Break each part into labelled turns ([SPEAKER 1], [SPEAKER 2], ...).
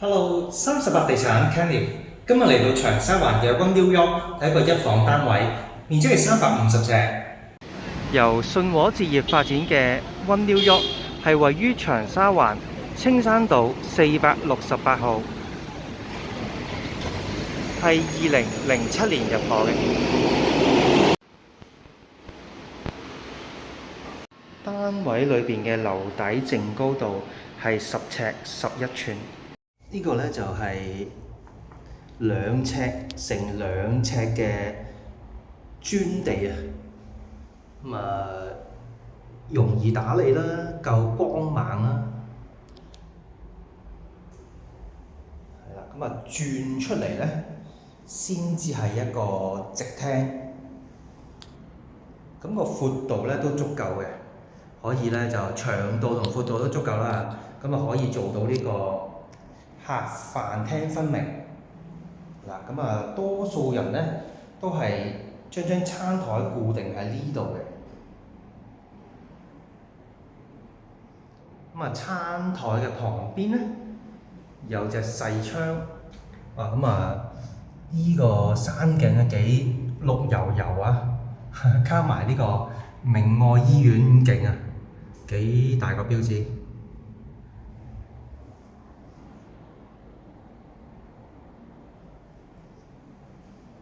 [SPEAKER 1] Hello，38地產 Kenny，今日嚟到長沙灣嘅 One New York，係一個一房單位，面積係350尺。
[SPEAKER 2] 由信和置業發展嘅 One New York 係位於長沙灣青山道468號，係2007年入伙嘅。單位裏邊嘅樓底淨高度係10尺11寸。
[SPEAKER 1] 呢個呢就係2尺乘2尺嘅磚地啊，容易打理啦，夠光猛啦。係啦，轉出嚟呢，先至係一個直廳。咁個闊度呢都足夠嘅，可以呢就長度同闊度都足夠啦。可以做到呢個客飯廳分明。嗱，多數人呢都係將餐台固定喺呢度嘅。餐台嘅旁邊呢，有隻細窗。呢個山景啊幾綠油油啊，加埋呢個明愛醫院景啊，幾大個標誌。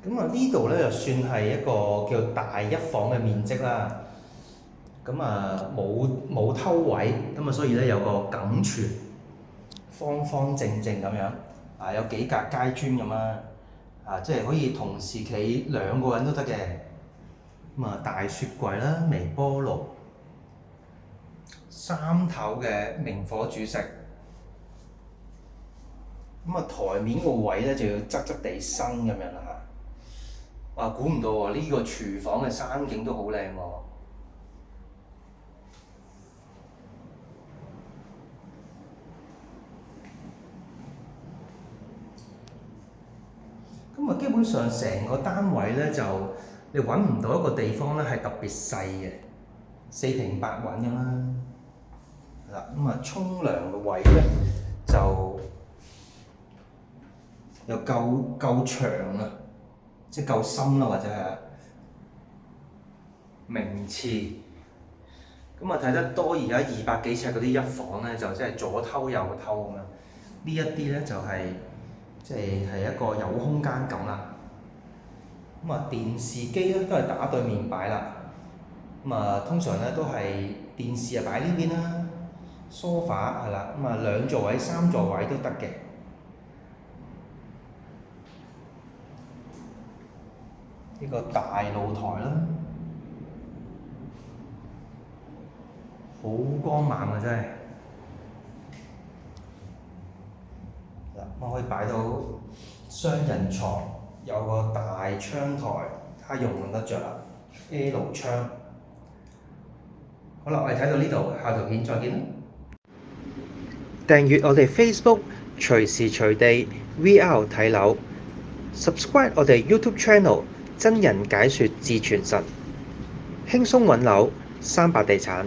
[SPEAKER 1] 呢度呢就算係一個叫大一房嘅面積啦。冇偷位，所以呢有個梗廚，方方正正咁樣，有幾格階磚咁啦，即係可以同時企2個人都得嘅。大雪櫃啦，微波爐，3頭嘅明火煮食。台面個位呢就要側側地伸咁樣啦嚇。估唔到喎，呢個廚房嘅山景都好靚喎。基本上成個單位呢，就你揾唔到一個地方呢係特別細嘅，4平8穩咁啦。沖涼嘅位呢，就又夠長啊，即係夠深啦，或者係名廁。睇得多而家200幾尺嗰啲一房呢，就即係左偷右偷咁樣。呢一啲呢，就係即係一個有空間感啦。電視機呢都係打對面擺啦。通常呢都係電視擺呢邊啦，梳化係啦。2座位、3座位都得嘅。呢個大露台啦，好光猛啊真係。可以擺到雙人床，有個大窗台，睇下用唔用得着啦。L 窗。好啦，我哋睇到呢度，下條片再見啦。
[SPEAKER 2] 訂閱我哋 Facebook，隨時隨地 VR 睇樓。subscribe 我哋 YouTube Channel，真人解說至全神，輕鬆揾樓，38地產。